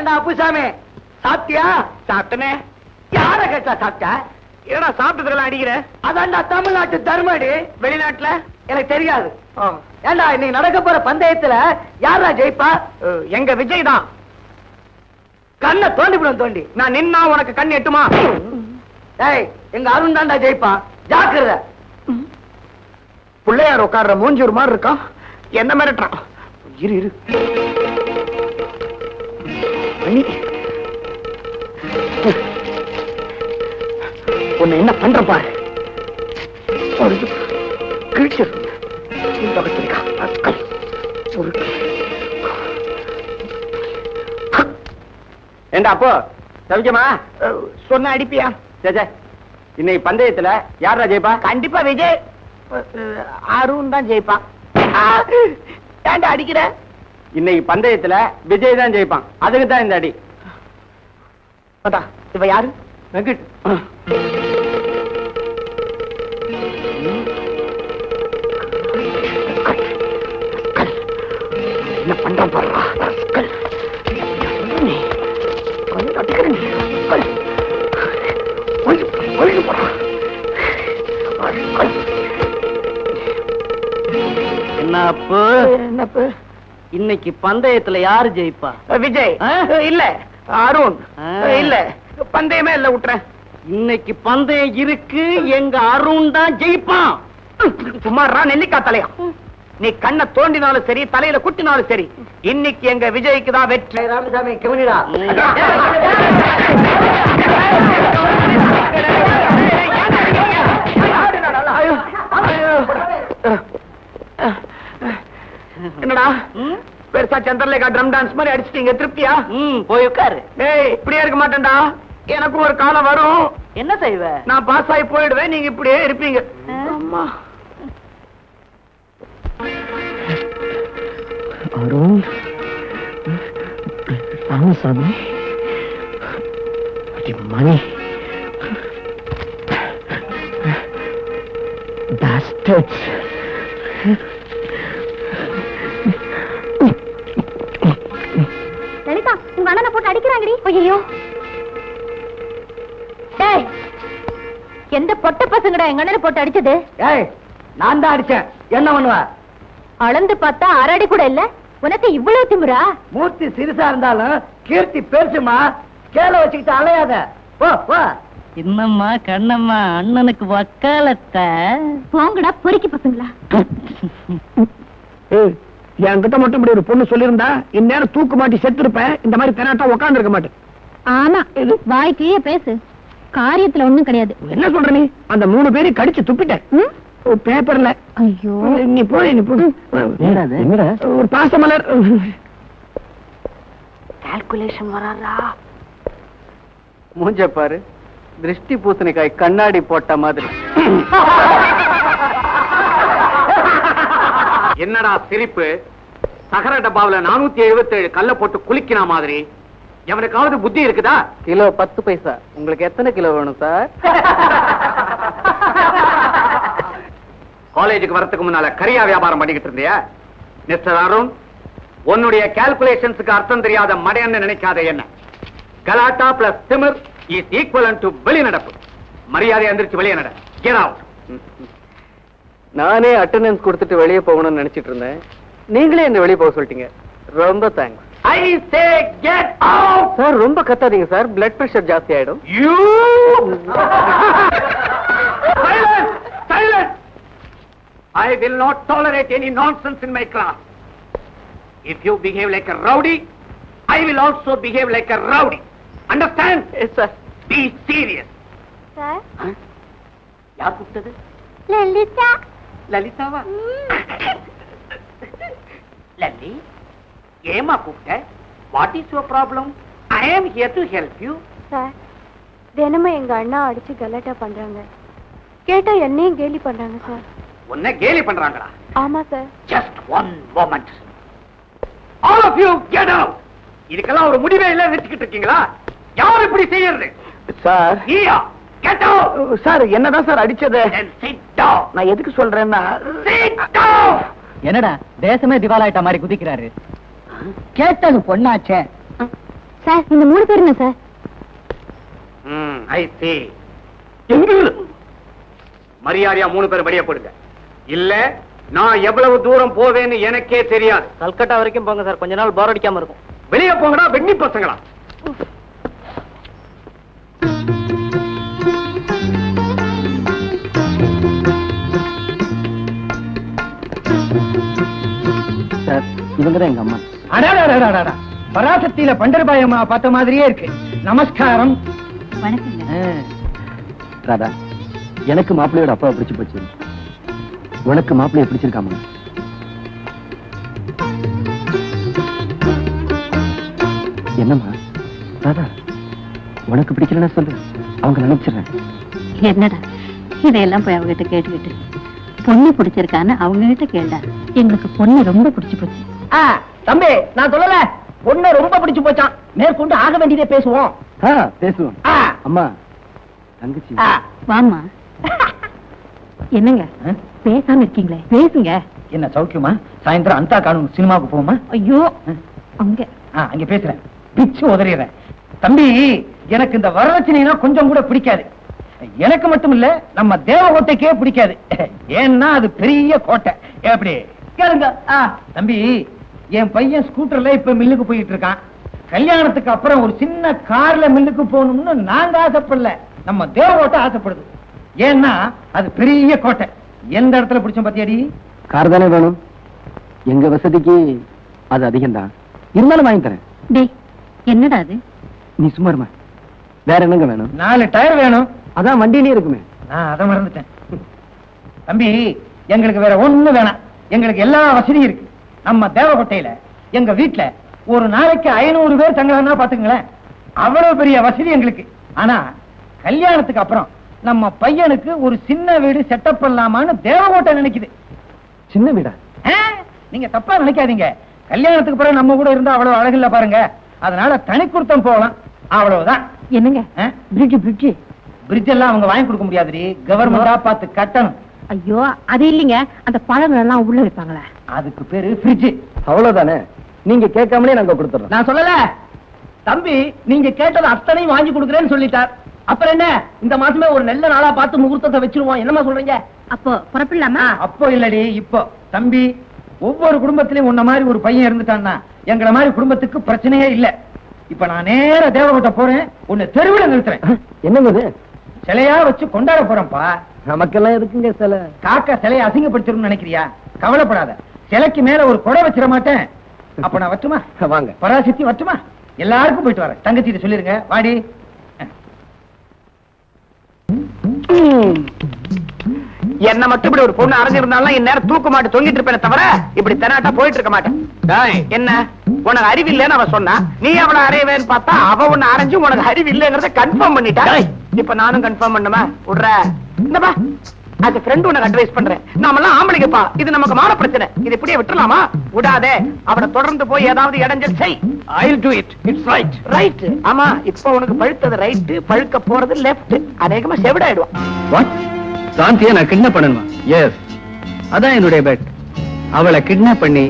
ஏண்டா அப்புசாமி சாப்பிட்டியா? சாப்பிட்டனே. யார கேட்டா சாப்பிட்ட? ஏடா சாப்பிட்டதுல அடிக்கிற? அதான்டா தமிழ்நாட்டு தர்மடி. வெளிநாட்டுல எனக்கு தெரியாது. ஏண்டா இன்னைக்கு நடக்க போற பந்தயத்துல யாரா ஜெயிப்பா? எங்க விஜய் தான். கண்ணை தோண்டிவிடும் தோண்டி. நான் நின்னா உனக்கு கண் எட்டுமா? டேய் எங்க அருண் தான்டா ஜெயிப்பான். ஜாக்கிரதை. பிள்ளையார் உட்கார்ற மூஞ்சூர் மாதிரி இருக்கான். என்ன மிரட்டுறான்? இரு இரு. உன்னை என்ன பண்ற பாரு. ஏண்டா அப்போ சவிக்கமா சொன்ன அடிப்பியா? இன்னைக்கு பந்தயத்துல யாரா ஜெயிப்பா? கண்டிப்பா விஜய். அருண் தான் ஜெயிப்பான். ஏண்டா அடிக்கிற? இன்னைக்கு பந்தயத்துல விஜய் தான் ஜெயிப்பான். அதுக்கு தான் இந்த அடி. இவ யாரு? வெங்கட். என்ன பண்றான் பாருடா. என்னப்பு இன்னைக்கு பந்தயத்துல யாரு ஜெயிப்பா? விஜய் இல்ல, அருண் இல்ல. பந்தயமே இல்ல, விட்டுறேன். இன்னைக்கு பந்தயம் இருக்கு. எங்க அருண் தான் ஜெயிப்பான். சும்மாறா நெல்லிக்கா தலையா. நீ கண்ணை தோண்டினாலும் சரி, தலையில குட்டினாலும் சரி, இன்னைக்கு எங்க விஜய்க்கு தான் வெற்றி. ராமசாமி கவனிடா. என்னடா பெருசா சந்திரலேகா ட்ரம் டான்ஸ் மாதிரி அடிச்சிட்டீங்க? திருப்தியா? போய் உட்காரு. ஏய் இப்படியே இருக்க மாட்டேன்டா. எனக்கு ஒரு காலம் வரும். என்ன செய்வ? நான் பாஸ் ஆகி போயிடுவேன். நீங்க இப்படியே இருப்பீங்க. அம்மா அருண் ராமசாமி மணி bastards. லலிதா உங்க அண்ணனை போட்டு அடிக்கிறாங்கடி. ஐயோ டேய் எந்த பொட்ட பசங்கடா எங்க அண்ணனை போட்டு அடிச்சது? ஏய் நான் தான் அடிச்சேன். என்ன பண்ணுவ? அளந்து பார்த்தா அரடி கூட இல்ல. உனக்கு இவ்வளவு திமிரா? மூர்த்தி சிறுசா இருந்தாலும் கீர்த்தி பெருசுமா. கேள வச்சுக்கிட்டு அலையாத. போ போ. என்னம்மா கண்ணம்மா அண்ணனுக்கு வக்காலத்த. போங்கடா பொறுக்கி பசங்களா. என்கிட்ட மட்டும் இப்படி ஒரு பொண்ணு சொல்லிருந்தா இந்நேரம் தூக்கு மாட்டி செத்து இருப்பேன். இந்த மாதிரி தெனாட்டா உட்கார்ந்து இருக்க மாட்டேன். ஆமா வாய்க்கே பேசு. காரியத்துல ஒண்ணும் கிடையாது. என்ன சொல்ற நீ? அந்த 3 பேரையும் கடிச்சு துப்பிட்டேன் பேப்பர்ல. ஐயோ நீ போய் நீ போ. ஒரு பாசமலர். கால்குலேஷன் வராதா? மூஞ்ச பாரு. திருஷ்டி பூசணிக்காய் கண்ணாடி போட்ட மாதிரி. என்னடா சிரிப்பு? சகர டப்பாவில 477 கல்ல போட்டு குளிக்கிற மாதிரி. எவனுக்காவது புத்தி இருக்குதா? கிலோ 10 பைசா. உங்களுக்கு எத்தனை கிலோ வேணும் சார்? காலேஜுக்கு வரதுக்கு முன்னால கரியா வியாபாரம் பண்ணிக்கிட்டு இருந்தியா? மிஸ்டர் அருண், உன்னுடைய கால்குலேஷன்ஸுக்கு அர்த்தம் தெரியாத மடையன்னு நினைக்காத. என்ன கலாட்டா பிளஸ் திமிர் இஸ் ஈக்குவலன்ட் டு வெளிநடப்பு. மரியாதை எந்திரிச்சு வெளியே நட. Get out. நானே அட்டெண்டன்ஸ் கொடுத்துட்டு வெளியே போகணும்னு நினைச்சிட்டு இருந்தேன். நீங்களே என்ன வெளியே போக சொல்லிட்டீங்க. ரொம்ப thanks. I say get out. Sir ரொம்ப கத்தாதீங்க சார். பிளட் பிரஷர் ஜாஸ்தி ஆயிடும். You silence, silence. I will not tolerate any nonsense in my class. If you behave like a rowdy, I will also behave like a rowdy. Understand? Yes sir. Be serious. Sir யார் கூப்பிட்டது? லலிதா. லலிதாவா? லல்லி, ஏமா கூப்பிட்ட? What is your problem? I am here to help you. Sir தினமும் எங்க அண்ணா அடிச்சு கலாட்டா பண்றாங்க. கேட்டா என்னையும் கேலி பண்றாங்க சார். உன்னை கேலி பண்றாங்களா? ஆமா sir. Just one moment. All of you get out. இதுக்கெல்லாம் ஒரு முடிவே இல்ல நிறுத்திக்கிட்டு இருக்கீங்களா? யார் இப்படி செய்யறது? சார் நீயா? Get out. சார் என்னதான் சார் அடிச்சது? Then sit down. நான் எதுக்கு சொல்றேன்னா Sit down. என்னடா தேசமே திவாலாயிட்ட மாதிரி குதிக்கிறாரு. கேட்டது பொண்ணாச்சே. சார் இந்த 3 பேருங்க சார். ஐ சீ. மரியாதையா 3 பேர் வெளியே போடுங்க. இல்ல நான் எவ்வளவு தூரம் போவேன்னு எனக்கே தெரியாது. கல்கட்டா வரைக்கும் போங்க சார், கொஞ்ச நாள் போர் அடிக்காம இருக்கும். வெளியே போங்கடா வெண்ணி பசங்களா. சார் இவங்க தான் எங்க அம்மா. அடாடாடாடாடா, பராசக்தியில பண்டர்பாயம்மா பார்த்த மாதிரியே இருக்கு. நமஸ்காரம். ராதா, எனக்கு மாப்பிள்ளையோட அப்பாவை பிடிச்சு போச்சு. உனக்கு மாப்பிள்ளைய பிடிச்சிருக்காமா? என்னம்மா ராதா, உனக்கு பிடிக்கலன்னா சொல்லு, அவங்க நினைச்சிடுறேன். என்னடா இதையெல்லாம் போய் அவங்ககிட்ட கேட்டுக்கிட்டு பொண்ணு பிடிச்சிருக்கான்னு அவங்க கிட்ட கேட்டா. எங்களுக்கு பொண்ணு ரொம்ப பிடிச்சு போச்சு. தம்பி, நான் சொல்லல, பொண்ணு ரொம்ப பிடிச்சு போச்சான். மேற்கொண்டு ஆக வேண்டியதே பேசுவோம். பேசுவோம். அம்மா தங்கச்சி வாமா. என்னங்க பேசாம இருக்கீங்களே, பேசுங்க. என்ன சௌக்கியமா? சாயந்தரம் அந்த காணும் சினிமாவுக்கு போவோமா? ஐயோ அங்க அங்க பேசுறேன், பிச்சு உதறிடுறேன். தம்பி, எனக்கு இந்த வரதட்சணைனா கொஞ்சம் கூட பிடிக்காது. எனக்கு மட்டும் இல்ல, நம்ம தேவகோட்டைக்கே பிடிக்காது. ஏன்னா அது பெரிய கோட்டை. எப்படி கேளுங்க தம்பி, என் பையன் ஸ்கூட்டர்ல இப்ப மில்லுக்கு போயிட்டு இருக்கான். கல்யாணத்துக்கு அப்புறம் ஒரு சின்ன கார்ல மில்லுக்கு போகணும்னு நாங்க ஆசைப்படல, நம்ம தேவகோட்டை ஆசைப்படுது. ஏன்னா அது பெரிய கோட்டை. எந்த இடத்துல பிடிச்சோம் பத்தியாடி? கார் தானே வேணும். எங்க வசதிக்கு அது அதிகம் தான், இருந்தாலும் வாங்கி தரேன். டேய் என்னடா அது? நீ சும்மா இருமா. வேற என்னங்க வேணும்? 4 டயர் வேணும். அதான் வண்டியிலே இருக்குமே. நான் அதை மறந்துட்டேன். தம்பி, எங்களுக்கு வேற ஒண்ணு வேணாம். எங்களுக்கு எல்லா வசதியும் இருக்கு. நம்ம தேவகோட்டையில எங்க வீட்டுல ஒரு நாளைக்கு 500 பேர் தங்கலாம்னா பாத்துங்களேன். அவ்வளவு பெரிய வசதி எங்களுக்கு. ஆனா கல்யாணத்துக்கு அப்புறம் நம்ம பையனுக்கு ஒரு சின்ன வீடு செட்டப் பண்ணலாமான்னு தேவகோட்டை நினைக்குது. சின்ன வீடா? நீங்க தப்பா நினைக்காதீங்க. கல்யாணத்துக்கு பிறகு நம்ம கூட இருந்தா அவ்வளவு அழகில்ல பாருங்க. அதனால தனி கொடுத்தம் போகலாம், அவ்வளவுதான். என்னங்க பிரிட்ஜ் எல்லாம் அவங்க வாங்கி கொடுக்க முடியாதுடி, கவர்மெண்டா பார்த்து கட்டணும். ஐயோ அது இல்லைங்க, அந்த பழங்கள் எல்லாம் உள்ள வைப்பாங்களே, அதுக்கு பேரு ஃப்ரிட்ஜ். அவ்வளவுதானே, நீங்க கேட்காமலே நாங்க கொடுத்துறோம். நான் சொல்லல தம்பி, நீங்க கேட்டது அத்தனையும் வாங்கி கொடுக்குறேன்னு சொல்லிட்டார். அப்புறம் என்ன, இந்த மாசமே ஒரு நல்ல நாளா பார்த்து முகூர்த்தத்தை வச்சிருவோம். என்னமா சொல்றீங்க? அப்போ புறப்படலாமா? அப்போ இல்லடி, இப்போ. தம்பி, ஒவ்வொரு குடும்பத்திலயும் உன்ன மாதிரி ஒரு பையன் இருந்துட்டான்னா எங்களை மாதிரி குடும்பத்துக்கு பிரச்சனையே இல்ல. இப்ப நான் நேர தேவகோட்டை போறேன், உன்னை தெருவில் நிறுத்துறேன். என்னங்க சிலையா வச்சு கொண்டாட போறேன்ப்பா. நமக்கெல்லாம் இருக்குங்க சிலை. காக்கா சிலையை அசிங்கப்படுத்திரும் நினைக்கிறியா? கவலைப்படாத, சிலைக்கு மேல ஒரு கொடை வச்சிட மாட்டேன். அப்ப நான் வட்டுமா? வாங்க. பராசக்தி வட்டுமா? எல்லாருக்கும் போயிட்டு வரேன். தங்கச்சிட்டு சொல்லிருங்க, வாடி. என்ன மட்டும் இப்படி ஒரு பொண்ணு அரைஞ்சிருந்தாலும் இந்நேரம் தூக்க மாட்டு தொங்கிட்டு இருப்பேன் தவிர இப்படி தெனாட்டா போயிட்டு இருக்க மாட்டேன். என்ன உனக்கு அறிவு இல்லன்னு அவ சொன்னா, நீ அவளை அறையவேன்னு பார்த்தா அவ உன்னை அரைஞ்சு உனக்கு அறிவு இல்லங்கிறத கன்ஃபார்ம் பண்ணிட்டா. இப்ப நானும் கன்ஃபார்ம் பண்ணுமா? விடுற இந்தப்பா, அது ஃப்ரெண்ட் உனக்கு அட்வைஸ் பண்றேன். நாமெல்லாம் ஆம்பளைங்கப்பா, இது நமக்கு மான பிரச்சனை. இது இப்படியே விட்டுலாமா? விடாதே, அவனை தொடர்ந்து போய் ஏதாவது இடைஞ்சல் செய். I'll do it. It's right. Right. ஆமா, இப்ப உனக்கு பழுத்தது ரைட், பழுக்க போறது லெஃப்ட். அநேகமா செவிடாயிடுவான். What? சாந்தியை நான் கிட்னாப் பண்ணணுமா? எஸ், அதான் என்னுடைய பெட். அவளை கிட்னாப் பண்ணி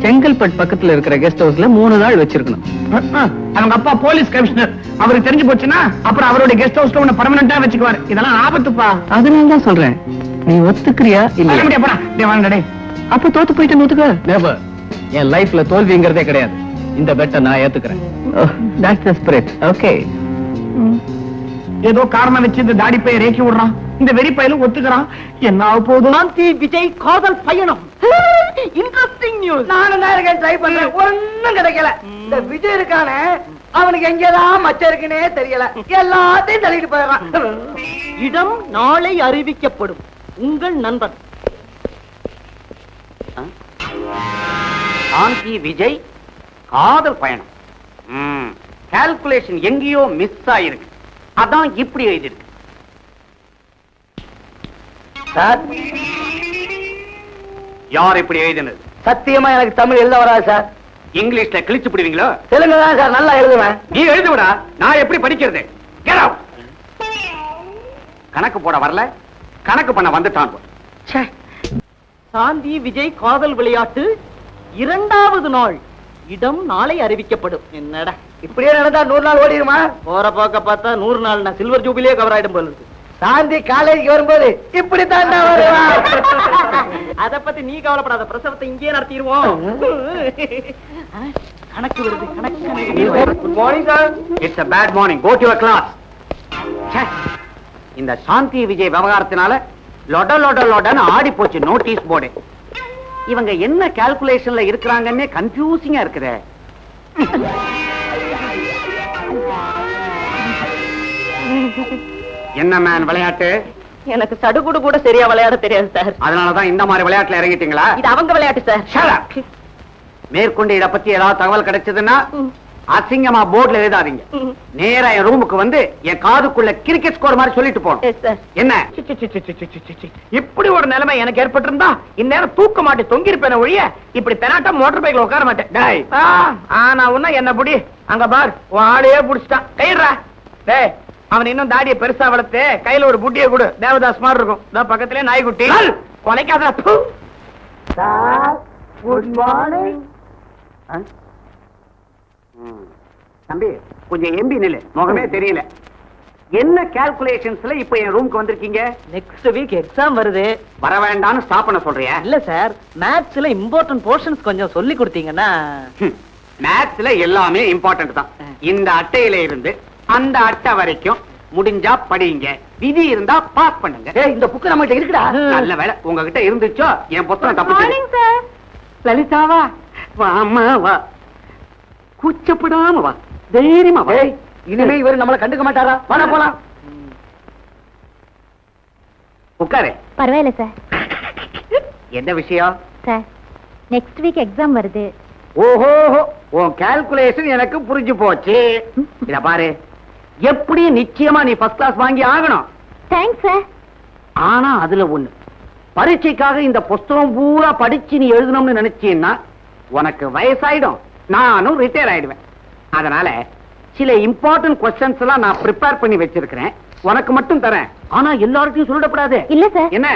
செங்கல்பட்டு பக்கத்துல இருக்கிற கெஸ்ட் ஹவுஸ்ல 3 நாள் வச்சிருக்கணும். அவங்க அப்பா போலீஸ் கமிஷனர், அவருக்கு தெரிஞ்சு போச்சுன்னா அப்புறம் அவருடைய கெஸ்ட் ஹவுஸ்ல உன்னை பெர்மனண்டா வச்சுக்குவாரு. இதெல்லாம் ஆபத்துப்பா. அதனால தான் சொல்றேன், நீ ஒத்துக்கிறியா இல்லையா? அப்ப தோத்து போயிட்டு ஒத்துக்க. Never. என் லைஃப்ல தோல்விங்கிறதே கிடையாது. இந்த பெட்டை நான் ஏத்துக்கிறேன். That's the spirit. Okay. ஏதோ காரணம் வச்சு இந்த தாடி பைய ரேக்கி விடுறான், இந்த வெறி பையிலும் ஒத்துக்கிறான். என்ன ஆக போதும்? விஜய் காதல் பயணம். Interesting news. நானும் தான் ட்ரை பண்றேன், ஒண்ணும் கிடைக்கல. இந்த விஜய் இருக்கானே, அவனுக்கு எங்கேதான் மச்சம் இருக்குன்னே தெரியல, எல்லாத்தையும் தள்ளிட்டு போயிடறான். இடம் நாளை அறிவிக்கப்படும். உங்கள் நண்பன் சாந்தி விஜய் காதல் பயணம். கால்குலேஷன் எங்கேயோ மிஸ் ஆயிருக்கு, அதான் இப்படி எழுதிருக்கு. சார், யார் இப்படி எழுதினது? சத்தியமா எனக்கு தமிழ் எழுத வராது சார். இங்கிலீஷ்ல கிழிச்சு போடுவீங்களோ? தெலுங்கு தான் சார் நல்லா எழுதுவேன். நீ எழுதுவிடா, நான் எப்படி படிக்கிறது? Get out. கணக்கு போட வரல, கணக்கு பண்ண வந்துட்டான். சாந்தி விஜய் காதல் விளையாட்டு 2வது நாள் இடம் நாளை அறிவிக்கப்படும். என்னடா இப்படியே நடந்தா 100 நாள் ஓடிடுமா? போற போக்க பார்த்தா 100 நாள் நான் சில்வர் ஜூபிலியே கவர் ஆயிடும் போல இருக்கு. சாந்தி காலேஜுக்கு வரும்போது இப்படித்தான் வருவா. அத பத்தி நீ கவலைப்படாத, பிரசவத்தை இங்கேயே நடத்திடுவோம். கணக்கு வருது, கணக்கு. Good morning sir. It's a bad morning. Go to your class. இந்த சாந்தி விஜய் விவகாரத்தினால லொட லொட லொடன்னு ஆடி போச்சு நோட்டீஸ் போர்டு. இவங்க என்ன கால்குலேஷன்ல இருக்கிறாங்கன்னே கன்ஃபியூசிங்கா இருக்குதே. என்ன மேன் விளையாட்டு? எனக்கு சடுகுடு கூட சரியா விளையாட தெரியாது சார். அதனாலதான் இந்த மாதிரி விளையாட்டுல இறங்கிட்டீங்களா? இது அவங்க விளையாட்டு சார். Shut up. மேற்கொண்டு இத பத்தி ஏதாவது தகவல் கிடைச்சதுன்னா அசிங்கமா போர்ட்ல எழுதாதீங்க. நேரா என் ரூமுக்கு வந்து என் காதுக்குள்ள கிரிக்கெட் ஸ்கோர் மாதிரி சொல்லிட்டு போகணும். என்ன இப்படி ஒரு நிலைமை எனக்கு ஏற்பட்டிருந்தா இந்நேரம் தூக்க மாட்டி தொங்கிருப்பேன ஒழிய இப்படி பெனாட்டா மோட்டார் பைக்ல உட்கார மாட்டேன். ஆனா உன்ன என்ன புடி அங்க பார் உன் ஆளையே புடிச்சிட்டான். கைடுறா டேய். அவன் இன்னும் தாடியை பெருசா வளர்த்து கையில ஒரு புட்டியை கொடு. தேவதாஸ் மாதிரி இருக்கும். பக்கத்திலே நாய்க்குட்டி கொலைக்காத. Good morning. தம்பி கொஞ்சம் எம்பி நில்லு, முகமே தெரியல. என்ன கால்குலேஷன்ஸ்ல இப்ப என் ரூமுக்கு வந்திருக்கீங்க? நெக்ஸ்ட் வீக் எக்ஸாம் வருது. வர வேண்டாம்னு ஸ்டாப் பண்ண சொல்றியா? இல்ல சார், மேத்ஸ்ல இம்பார்ட்டன்ட் போர்ஷன்ஸ் கொஞ்சம் சொல்லி கொடுத்தீங்கன்னா. மேத்ஸ்ல எல்லாமே இம்பார்ட்டன்ட் தான். இந்த அட்டையில இருந்து அந்த அட்டை வரைக்கும் முடிஞ்சா படிங்க, விதி இருந்தா பாஸ் பண்ணுங்க. இந்த புக்கு நம்ம கிட்ட இருக்குடா. நல்ல வேலை உங்ககிட்ட இருந்துச்சோ என் புத்தகம் மார்னிங் தப்பு. சார். லலிதாவா வாமா வா, கூச்சப்படாம வா, தைரியமா வா. இனிமே இவரு நம்மள கண்டுக்க மாட்டாரா? வாடா போலாம். உட்காரு. பரவாயில்ல சார். என்ன விஷயம்? சார், நெக்ஸ்ட் வீக் எக்ஸாம் வருது. ஓஹோ, உன் கால்குலேஷன் எனக்கு புரிஞ்சு போச்சு. இத பாரு, எப்படி நிச்சயமா நீ ஃபர்ஸ்ட் கிளாஸ் வாங்கி ஆகணும். Thanks sir. ஆனா அதுல ஒண்ணு, பரீட்சைக்காக இந்த புஸ்தகம் பூரா படிச்சு நீ எழுதணும்னு நினைச்சீன்னா உனக்கு வயசாயிடும், நானும் ரிட்டையர் ஆயிடுவேன். அதனால சில இம்பார்ட்டன்ட் கொஸ்டின்ஸ் எல்லாம் நான் ப்ரிப்பேர் பண்ணி வச்சிருக்கிறேன், உனக்கு மட்டும் தரேன். ஆனா எல்லார்ட்டையும் சொல்லிடக்கூடாது. இல்ல சார். என்ன?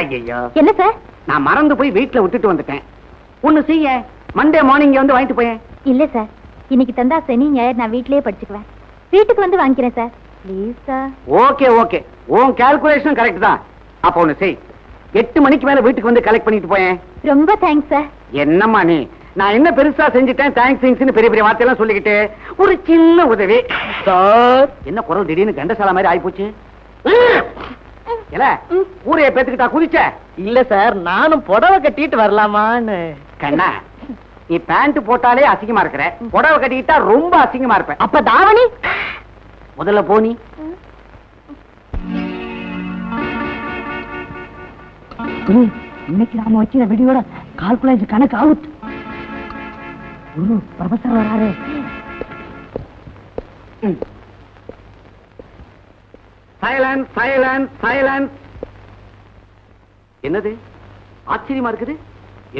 ஐயோ, என்ன சார்? நான் மறந்து போய் வீட்டுல விட்டுட்டு வந்துட்டேன். ஒண்ணு செய்ய, மண்டே மார்னிங் வந்து வாங்கிட்டு போயேன். இல்ல சார், இன்னைக்கு தந்தா சனி ஞாயிறு நான் வீட்லயே படிச்சுக்குவேன். வீட்டுக்கு வந்து வாங்கிக்கிறேன் sir. Please sir. Okay okay, உன் கால்குலேஷன் கரெக்ட் தான். அப்ப ஒண்ணு செய், 8 மணிக்கு மேல வீட்டுக்கு வந்து கலெக்ட் பண்ணிட்டு போயேன். ரொம்ப தேங்க்ஸ் சார். என்னம்மா நீ, நான் என்ன பெருசா செஞ்சுட்டேன் தேங்க்ஸ் பெரிய பெரிய வார்த்தையெல்லாம் சொல்லிக்கிட்டு. ஒரு சின்ன உதவி சார். என்ன குரல் திடீர்னு கண்டசாலா மாதிரி ஆயிப்போச்சு? ஊரைய பேத்துக்கிட்டா குதிச்ச? இல்ல சார், நானும் புடவை கட்டிட்டு வரலாமான்னு. கண்ணா, நீ பேண்ட் போட்டாலே அசிங்கமா இருக்கிற, புடவை கட்டிக்கிட்டா ரொம்ப அசிங்கமா இருப்ப. அப்ப தாவணி முதல்ல போனி. இன்னைக்கு நாம வச்சிட வீடியோட கால்குலேஷன் கணக்கு அவுட். ப்ரொஃபசர் வராரு. Silence silence silence. என்னது ஆச்சரியமா இருக்குது,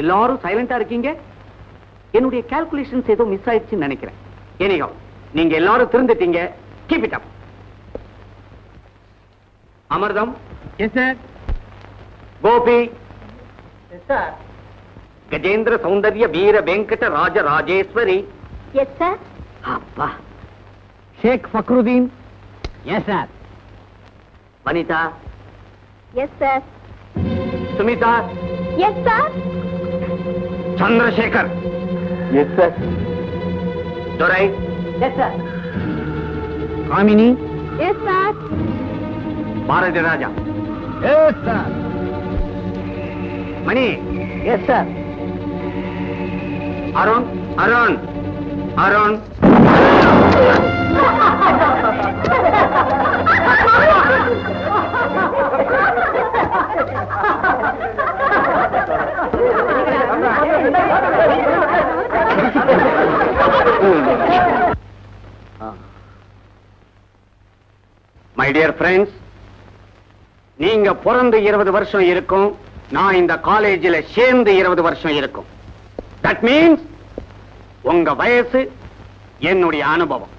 எல்லாரும் சைலண்டா இருக்கீங்க. என்னுடைய கால்குலேஷன்ஸ் ஏதோ மிஸ் ஆயிடுச்சுன்னு நினைக்கிறேன். எனிகோ, நீங்க எல்லாரும் திருந்துட்டீங்க. Keep it up. Amirtham. Yes sir. Gopi. Sir. Gajendra Soundarya Veera Venkata Raja Rajeshwari. Yes sir. அப்பா. Sheikh Fakruddin. Yes sir. Vanitha. Yes sir. Sumitha. Yes sir. Chandrasekar. Yes sir. Durai. Yes sir. Kamini. Yes sir. Bharathi Raja. Yes sir. Mani. Yes sir. Arun. Arun. Arun. My dear friends, நீங்க பிறந்து 20 வருஷம் இருக்கும், நான் இந்த காலேஜில் சேர்ந்து 20 வருஷம் இருக்கும். தட் மீன்ஸ் உங்க வயசு என்னுடைய அனுபவம்.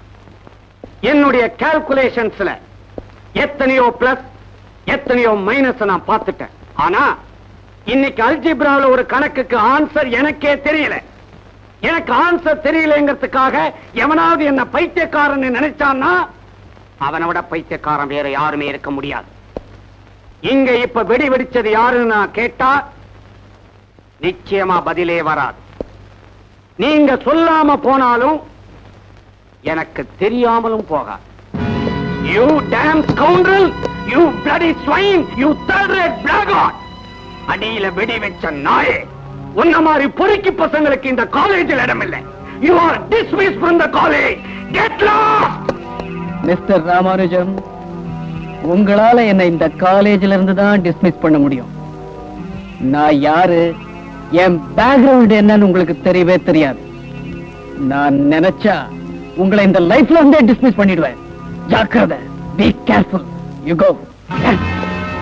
என்னுடைய கால்குலேஷன்ஸ்ல எத்தனையோ பிளஸ் எத்தனையோ மைனஸ் நான் பார்த்துட்டேன். ஆனா இன்னைக்கு அல்ஜிப்ரால ஒரு கணக்குக்கு ஆன்சர் எனக்கே தெரியல. எனக்கு ஆன்சர் தெரியலங்கிறதுக்காக எவனாவது என்ன பைத்தியக்காரன் நினைச்சான்னா அவனை விட பைத்தியக்காரன் வேற யாருமே இருக்க முடியாது. இங்க இப்ப வெடி வெடிச்சது யாருன்னு நான் கேட்டா நிச்சயமா பதிலே வராது. நீங்க சொல்லாம போனாலும் எனக்கு தெரியாமலும் போகாது. You damn scoundrel! You bloody swine! You third-rate blackguard! அடியில வெடி வச்ச நாயே, உன்ன மாதிரி பொறுக்கி பசங்களுக்கு இந்த காலேஜில் இடமில்லை. You are dismissed from the college. Get lost! Mister Ramanujam, உங்களால என்ன இந்த காலேஜ்ல இருந்து தான் டிஸ்மிஸ் பண்ண முடியும். நான் யாரு, என் பேக்ரவுண்ட் என்னன்னு உங்களுக்கு தெரியவே தெரியாது. நான் நினைச்சா உங்களை இந்த லைஃப்ல இருந்தே டிஸ்மிஸ் பண்ணிடுவேன். ஜாக்கிரதை. Be careful. You go.